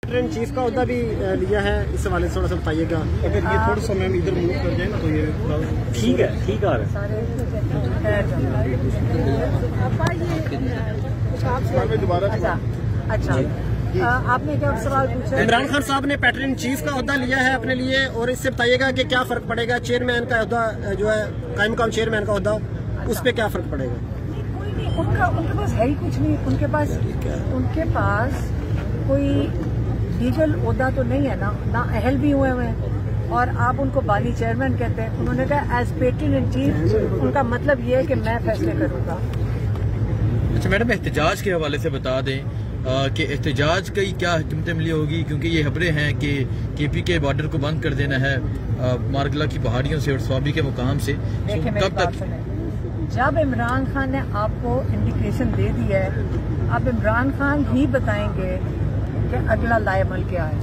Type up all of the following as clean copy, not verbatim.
Train chief का ओहदा भी लिया है, इस हवाले से थोड़ा सा बताइएगा। अगर ये थोड़ा सा मैम इधर मूव कर जाए ना तो ये ठीक है, ठीक आ रहा है। अच्छा, आपने क्या सवाल पूछा? इमरान खान साहब ने पैटर्न चीफ का ओहदा लिया है अपने लिए, और इससे बताइएगा कि क्या फर्क पड़ेगा चेयरमैन का ओहदा जो है कायम मकाम चेयरमैन का ओहदा, उस पर क्या फर्क पड़ेगा? कोई नहीं, उनके पास है ही कुछ नहीं। उनके पास कोई लीगल ओहदा तो नहीं है ना अहल भी हुए हैं, और आप उनको बानी चेयरमैन कहते हैं। उन्होंने कहा एज पैटर्न इन चीफ, उनका मतलब ये है कि मैं फैसले करूंगा। अच्छा मैडम, एहतजाज के हवाले से बता दें कि एहतजाज की क्या हिकमत अमली होगी, क्योंकि ये खबरें हैं कि KP के बॉर्डर को बंद कर देना है मारगला की पहाड़ियों से और स्वाबी के मुकाम से। कब तक? जब इमरान खान ने आपको इंडिकेशन दे दी है, अब इमरान खान ही बताएंगे कि अगला लाएमल क्या है।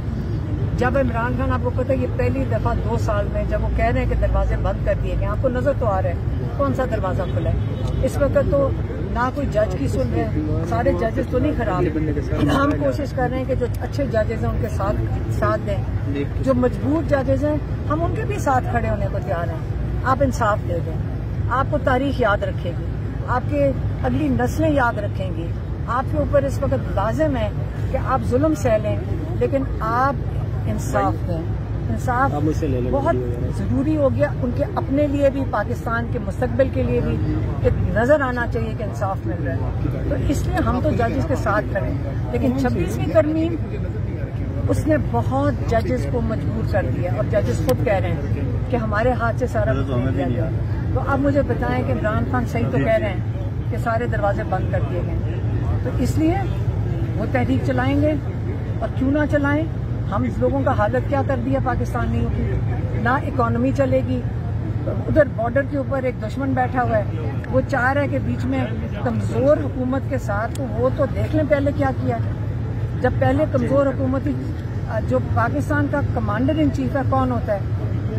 जब इमरान खान, आपको पता है ये पहली दफा 2 साल में जब वो कह रहे हैं कि दरवाजे बंद कर दिए गए, आपको नजर तो आ रहा है कौन सा दरवाजा खुला है। इस वक्त तो ना कोई जज की सुन रहे हैं, सारे जजेस तो नहीं खराब। हम कोशिश कर रहे हैं कि जो अच्छे जजेस हैं उनके साथ दें, जो मजबूर जजेस हैं हम उनके भी साथ खड़े होने को तैयार हैं। आप इंसाफ दे दें, आपको तारीख याद रखेगी, आपके अगली नस्लें याद रखेंगी। आपके ऊपर इस वक्त लाजिम है कि आप जुल्म सह लें, लेकिन आप इंसाफ दें। इंसाफ बहुत जरूरी हो गया उनके अपने लिए भी, पाकिस्तान के मुस्तकबिल के लिए भी, कि नजर आना चाहिए कि इंसाफ मिल रहा है। तो इसलिए हम तो जजेस के साथ खड़े हैं, लेकिन 26वीं तरमीम उसने बहुत जजेस को मजबूर कर दिया, और जजेस खुद कह रहे हैं कि हमारे हाथ से सारा कुछ नहीं किया गया। तो अब मुझे बताएं कि इमरान खान सही तो कह रहे हैं कि सारे दरवाजे बंद कर दिए गए, तो इसलिए वो तहरीक चलाएंगे, और क्यों ना चलाएं। हम इस लोगों का हालत क्या कर दिया पाकिस्तानियों की, ना इकोनॉमी चलेगी। उधर बॉर्डर के ऊपर एक दुश्मन बैठा हुआ है, वो चाह रहा है कि बीच में कमजोर हुकूमत के साथ, तो वो तो देख लें पहले क्या किया। जब पहले कमजोर हुकूमत, जो पाकिस्तान का कमांडर इन चीफ है कौन होता है?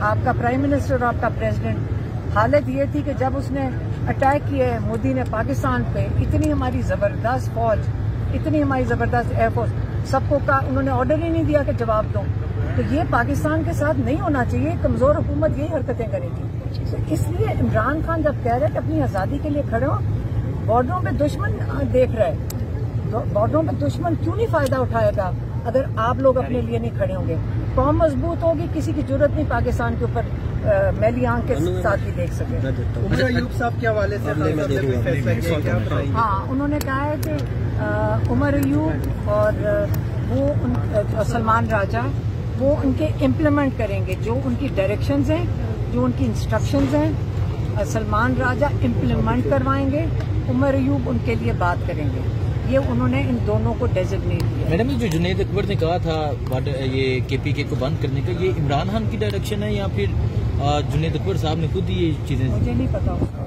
आपका प्राइम मिनिस्टर और आपका प्रेसिडेंट। हालत ये थी कि जब उसने अटैक किया है मोदी ने पाकिस्तान पे, इतनी हमारी जबरदस्त फौज, इतनी हमारी जबरदस्त एयरफोर्स, सबको का उन्होंने ऑर्डर ही नहीं दिया कि जवाब दो। तो ये पाकिस्तान के साथ नहीं होना चाहिए, कमजोर हुकूमत यही हरकतें करेगी। तो इसलिए इमरान खान जब कह रहे हैं कि अपनी आजादी के लिए खड़े हो, बॉर्डरों पे दुश्मन देख रहे हैं, बॉर्डरों पे दुश्मन क्यों नहीं फायदा उठाएगा अगर आप लोग अपने लिए नहीं खड़े होंगे। कौम मजबूत होगी, किसी की जरूरत नहीं पाकिस्तान के ऊपर मैली आंख के साथ भी देख सके। उमर अयूब साहब के हवाले से हाँ, उन्होंने कहा है कि उमर अयूब और वो सलमान राजा वो उनके इम्प्लीमेंट करेंगे, जो उनकी डायरेक्शंस हैं, जो उनकी इंस्ट्रक्शंस हैं, सलमान राजा इम्प्लीमेंट करवाएंगे, उमर अयूब उनके लिए बात करेंगे। ये उन्होंने इन दोनों को डेजिग्नेट किया। मैडम, जो जुनैद अकबर ने कहा था ये KPK को बंद करने का, ये इमरान खान की डायरेक्शन है या फिर जुनैद अकबर साहब ने खुद ये चीजें? मुझे नहीं पता उसका,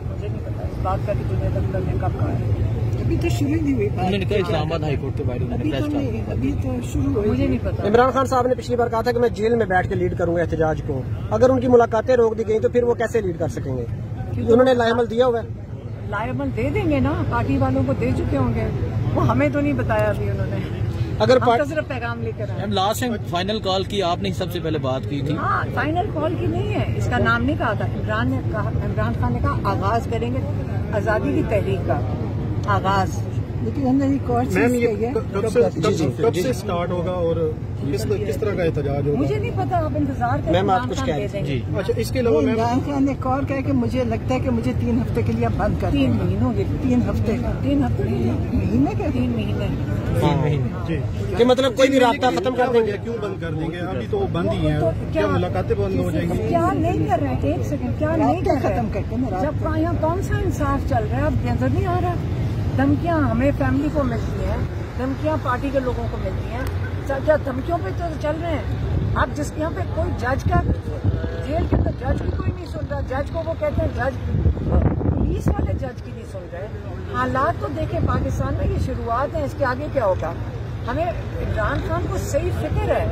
मुझे नहीं पता इस बात का कि जुनैद अकबर ने कब कहा है। अभी तो शुरू नहीं हुई, उन्होंने कहा इस्लामाबाद हाईकोर्ट के बारे में अभी तो शुरू हुई। मुझे नहीं पता। इमरान खान साहब ने पिछली बार कहा था कि मैं जेल में बैठ के लीड करूंगा एहतजाज को। अगर उनकी मुलाकातें रोक दी गई तो फिर वो कैसे लीड कर सकेंगे? उन्होंने लाएमल दिया हुआ है। लाएमल दे देंगे ना, पार्टी वालों को दे चुके होंगे, वो हमें तो नहीं बताया अभी उन्होंने। अगर हम तो सिर्फ पैगाम लेकर आए। लास्ट टाइम फाइनल कॉल की आपने सबसे पहले बात की थी। हाँ, फाइनल कॉल की नहीं है, इसका नाम नहीं कहा था। इमरान खान ने कहा आगाज करेंगे आजादी की तहरीक का आगाज। लेकिन हमने मैम ये कब से स्टार्ट होगा और किस तरह का एहतजाज होगा? मुझे नहीं पता, आप इंतजार करें। मैम आप कुछ कह रहे हैं? अच्छा, इसके अलावा इमरान खान ने कॉल किया कि मुझे लगता है कि मुझे 3 हफ्ते के लिए बंद कर। 3 महीनों के 3 हफ्ते का 3 हफ्ते महीने के 3 महीने जी, मतलब कोई भी रास्ता खत्म कर देंगे? क्यों बंद कर देंगे? अभी तो बंद ही है, क्या मुलाकातें बंद हो जाएंगी? क्या नहीं कर रहे हैं? 1 सेकंड, क्या नहीं कर रहे खत्म करके? जब यहाँ कौन सा इंसाफ चल रहा है? अब नजर नहीं आ रहा। धमकियाँ हमें फैमिली को मिलती हैं, धमकियाँ पार्टी के लोगों को मिलती हैं। क्या धमकियों पे तो चल रहे हैं? अब जिसके यहाँ पे कोई जज का, जेल के अंदर जज की कोई नहीं सुन रहा, जज को वो कहते हैं जज, पुलिस वाले जज की नहीं सुन रहे। हालात तो देखें पाकिस्तान में, ये शुरुआत है, इसके आगे क्या होगा। हमें इमरान खान को सही फिक्र है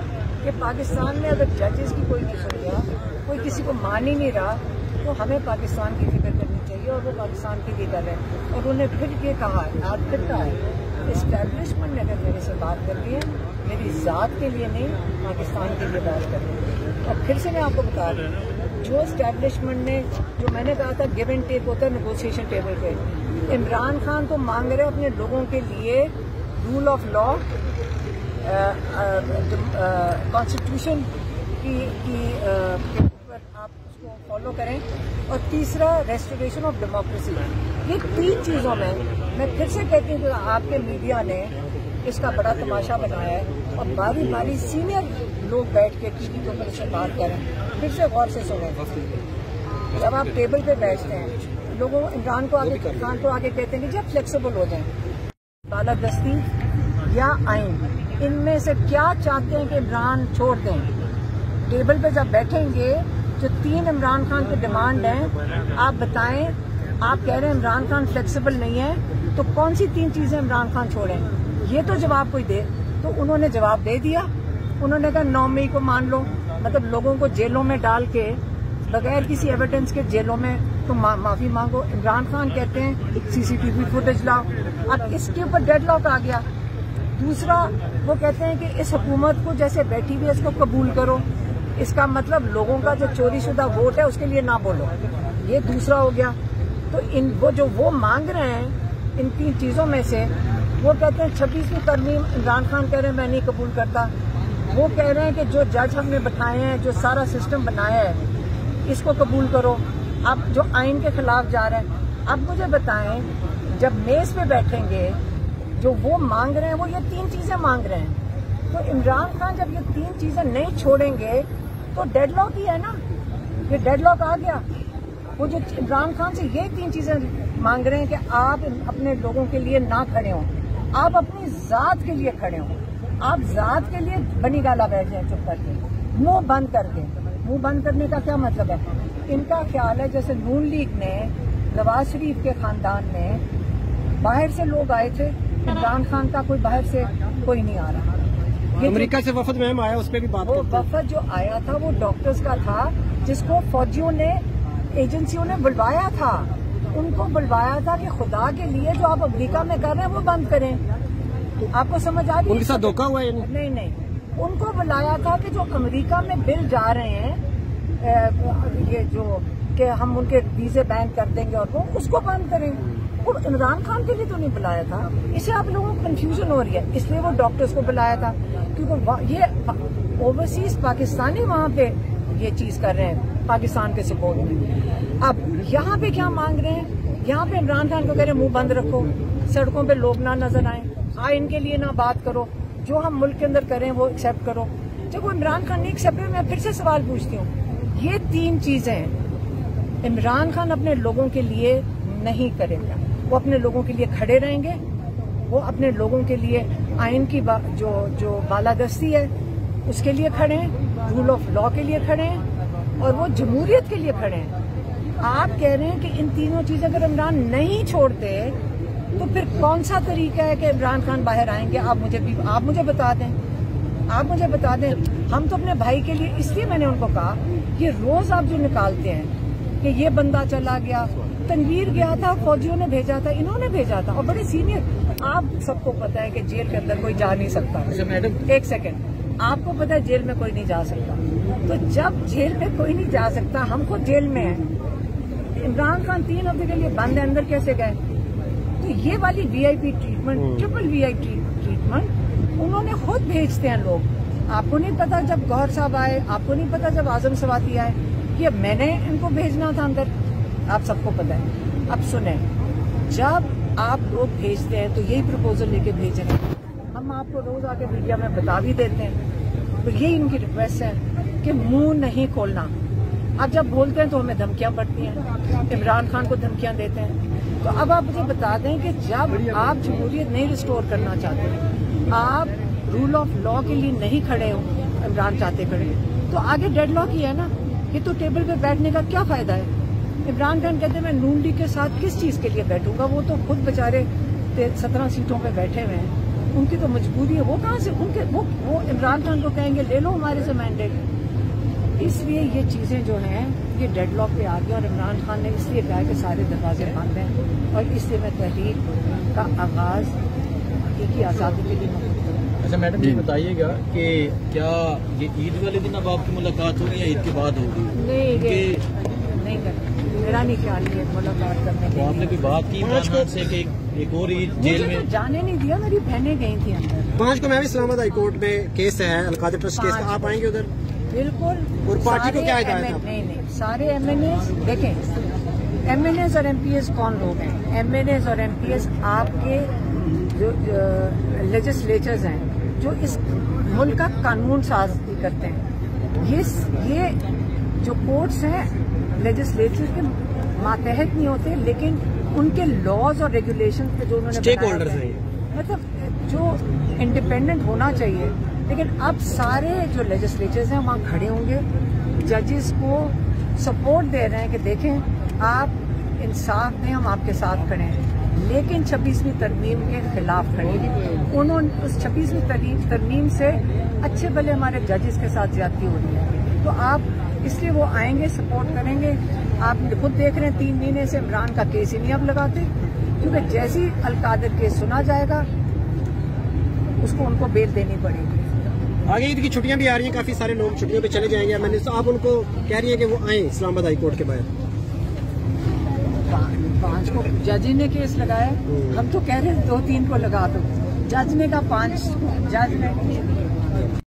कि पाकिस्तान में अगर जजेस की कोई नहीं सुन रहा, कोई किसी को मान ही नहीं रहा, तो हमें पाकिस्तान की फिक्र करनी चाहिए, और वो पाकिस्तान की भी कर रहे हैं। और उन्होंने फिर ये कहा, आज फिर कहा है एस्टैब्लिशमेंट ने अगर मेरे से बात करनी है, मेरी ज़ात के लिए नहीं, पाकिस्तान के लिए बात करनी है। और फिर से मैं आपको बता रही हूँ, जो एस्टैब्लिशमेंट ने, जो मैंने कहा था गिव एंड टेक होता है नेगोशिएशन टेबल पे, इमरान खान तो मांग रहे अपने लोगों के लिए रूल ऑफ लॉ, कॉन्स्टिट्यूशन की ऊपर आप उसको फॉलो करें, और तीसरा रेस्टोरेशन ऑफ डेमोक्रेसी। ये 3 चीज़ों में मैं फिर से कहती हूँ कि आपके मीडिया ने इसका बड़ा तमाशा बनाया है, और बारी बारी सीनियर लोग बैठ के टीवी के ऊपर इससे बात करें, फिर से गौर से सुनें। जब आप टेबल पे बैठते हैं, लोगों इमरान को आगे, खान को आगे कहते हैं कि जब फ्लेक्सिबल हो जाएं, बालादस्ती या आइन, इनमें से क्या चाहते हैं कि इमरान छोड़ दें? टेबल पे जब बैठेंगे, जो 3 इमरान खान की डिमांड हैं, आप बताएं। आप कह रहे हैं इमरान खान फ्लेक्सिबल नहीं है, तो कौन सी 3 चीजें इमरान खान छोड़ें? ये तो जवाब कोई दे। तो उन्होंने जवाब दे दिया, उन्होंने कहा 9 मई को मान लो, मतलब लोगों को जेलों में डाल के बगैर किसी एविडेंस के जेलों में तो माफी मांगो। इमरान खान कहते हैं सीसीटीवी फुटेज लाओ। अब इसके ऊपर डेडलॉक आ गया। दूसरा, वो कहते हैं कि इस हुकूमत को जैसे बैठी हुई है इसको कबूल करो। इसका मतलब लोगों का जो चोरीशुदा वोट है उसके लिए ना बोलो। ये दूसरा हो गया। तो इन वो मांग रहे हैं इन 3 चीजों में से, वो कहते हैं 26वीं तरमीम इमरान खान कह रहे हैं मैं नहीं कबूल करता। वो कह रहे हैं कि जो जज हमने बैठाए हैं, जो सारा सिस्टम बनाया है, इसको कबूल करो। अब जो आइन के खिलाफ जा रहे हैं। अब मुझे बताएं, जब मेज पे बैठेंगे, जो वो मांग रहे हैं, वो ये 3 चीजें मांग रहे हैं। तो इमरान खान जब ये 3 चीजें नहीं छोड़ेंगे तो डेडलॉक ही है ना, ये डेडलॉक आ गया। वो जो इमरान खान से ये 3 चीजें मांग रहे हैं कि आप अपने लोगों के लिए ना खड़े हों, आप अपनी जात के लिए खड़े हों, आप जात के लिए बनी गाला बैठ जाए चुप करके, मुंह बंद करके। मुंह बंद करने का क्या मतलब है? इनका ख्याल है जैसे नून लीग ने, नवाज शरीफ के खानदान में बाहर से लोग आए थे, इमरान खान का कोई बाहर से कोई नहीं आ रहा। अमेरिका से वफद मैम आया, उस पर भी बात। वो वफद जो आया था वो डॉक्टर्स का था, जिसको फौजियों ने, एजेंसियों ने बुलवाया था। उनको बुलवाया था कि खुदा के लिए जो आप अमेरिका में कर रहे हैं वो बंद करें। आपको समझ आ रही है? उनके साथ धोखा हुआ है? नहीं, उनको बुलाया था कि जो अमेरिका में बिल जा रहे हैं, ये जो कि हम उनके वीजे बैन कर देंगे और वो उसको बंद करें। वो इमरान खान के लिए तो नहीं बुलाया था। इससे आप लोगों को कंफ्यूजन हो रही है, इसलिए वो डॉक्टर्स को बुलाया था, क्योंकि ये ओवरसीज पाकिस्तानी वहाँ पे ये चीज कर रहे हैं पाकिस्तान के सपोर्ट में। अब यहाँ पे क्या मांग रहे हैं? यहाँ पे इमरान खान को कह रहे हैं मुंह बंद रखो, सड़कों पे लोग ना नजर आए, आइन के लिए ना बात करो, जो हम मुल्क के अंदर करें वो एक्सेप्ट करो। जब वो इमरान खान नहीं एक्सेप्ट, मैं फिर से सवाल पूछती हूँ, ये 3 चीजें इमरान खान अपने लोगों के लिए नहीं करेगा। वो अपने लोगों के लिए खड़े रहेंगे, वो अपने लोगों के लिए आइन की जो बालादस्ती है उसके लिए खड़े हैं, रूल ऑफ लॉ के लिए खड़े हैं, और वो जमहूरियत के लिए खड़े हैं। आप कह रहे हैं कि इन तीनों चीजें अगर इमरान नहीं छोड़ते तो फिर कौन सा तरीका है कि इमरान खान बाहर आएंगे? आप मुझे बता दें, आप मुझे बता दें। हम तो अपने भाई के लिए, इसलिए मैंने उनको कहा ये रोज आप जो निकालते हैं कि ये बंदा चला गया, तनवीर गया था, फौजियों ने भेजा था, इन्होंने भेजा था, और बड़े सीनियर, आप सबको पता है कि जेल के अंदर कोई जा नहीं सकता। मैडम एक सेकंड, आपको पता है जेल में कोई नहीं जा सकता। तो जब जेल में कोई नहीं जा सकता, हम खुद जेल में हैं, इमरान खान 3 हफ्ते के लिए बंद है, अंदर कैसे गए? तो ये वाली VIP treatment, triple VIP treatment उन्होंने खुद भेजते हैं लोग। आपको नहीं पता जब गौहर साहब आए, आपको नहीं पता जब आजम सवाती आए, ये मैंने इनको भेजना था अंदर, आप सबको पता है। अब सुने, जब आप लोग भेजते हैं तो यही प्रपोजल लेके भेज रहे हैं, हम आपको रोज आके मीडिया में बता भी देते हैं। तो यही इनकी रिक्वेस्ट है कि मुंह नहीं खोलना। अब जब बोलते हैं तो हमें धमकियां पड़ती हैं, इमरान खान को धमकियां देते हैं। तो अब आप मुझे बता दें कि जब आप जमहूरियत नहीं रिस्टोर करना चाहते, आप रूल ऑफ लॉ के लिए नहीं खड़े हो, इमरान चाहते खड़े, तो आगे डेडलॉक ही है ना। ये तो टेबल पे बैठने का क्या फायदा है? इमरान खान कहते हैं मैं नून लीग के साथ किस चीज के लिए बैठूंगा? वो तो खुद बेचारे 17 सीटों पे बैठे हुए हैं, उनकी तो मजबूरी है। वो कहाँ से उनके वो इमरान खान को कहेंगे ले लो हमारे से मैंडेट। इसलिए ये चीजें जो हैं ये डेडलॉक पे आ गई, और इमरान खान ने इसलिए कहा कि सारे दरवाजे बंद हैं, और इसलिए मैं तहरीक का आगाज हकीकी आज़ादी के लिए। अच्छा मैडम, ये बताइएगा कि क्या ये ईद वाले दिन अब आपकी मुलाकात होगी या ईद के बाद होगी? नहीं करना, मेरा नहीं ख्याल है मुलाकात करने के तो आपने कोई बात की इमरान खान से कि एक और ईद जेल मुझे में? तो जाने नहीं दिया, मेरी बहनें गई थी अंदर। 5 को मैं भी इस्लामाबाद हाई कोर्ट में केस है अलकादर ट्रस्ट केस का, आप आएंगे उधर? बिल्कुल। और पार्टी को क्या हिदायत है? नहीं, सारे MNAs देखें, MNAs और MPs कौन लोग हैं? MNAs और MPs आपके जो लेजिस्लेचर्स हैं, जो इस मुल्क का कानून साजी करते हैं। ये जो कोर्ट्स हैं लेजिस्लेचर के मातहत नहीं होते, लेकिन उनके लॉज और रेगुलेशन पे जो उन्होंने स्टेक होल्डर्स हैं, मतलब जो इंडिपेंडेंट होना चाहिए। लेकिन अब सारे जो लेजिस्लेचर्स हैं वहाँ खड़े होंगे, जजेस को सपोर्ट दे रहे हैं कि देखें आप इंसाफ दें, हम आपके साथ खड़े हैं, लेकिन 26वीं तरमीम के खिलाफ खड़े हैं। उन्होंने उस 26वीं तरमीम से अच्छे भले हमारे जजेस के साथ ज्यादती हो रही है, तो आप इसलिए वो आएंगे, सपोर्ट करेंगे। आप खुद देख रहे हैं 3 महीने से इमरान का केस ही नहीं अब लगाते, क्योंकि जैसे ही अलकादर केस सुना जाएगा उसको उनको बेल देनी पड़ेगी। आगे ईद की छुट्टियां भी आ रही हैं, काफी सारे लोग छुट्टियों पे चले जाएंगे। मैंने तो आप उनको कह रही है कि वो आए इस्लामाबाद हाई कोर्ट के बाहर। 5 को जज ने केस लगाया, हम तो कह रहे हैं 2-3 को लगा दो, जज ने कहा 5, जज ने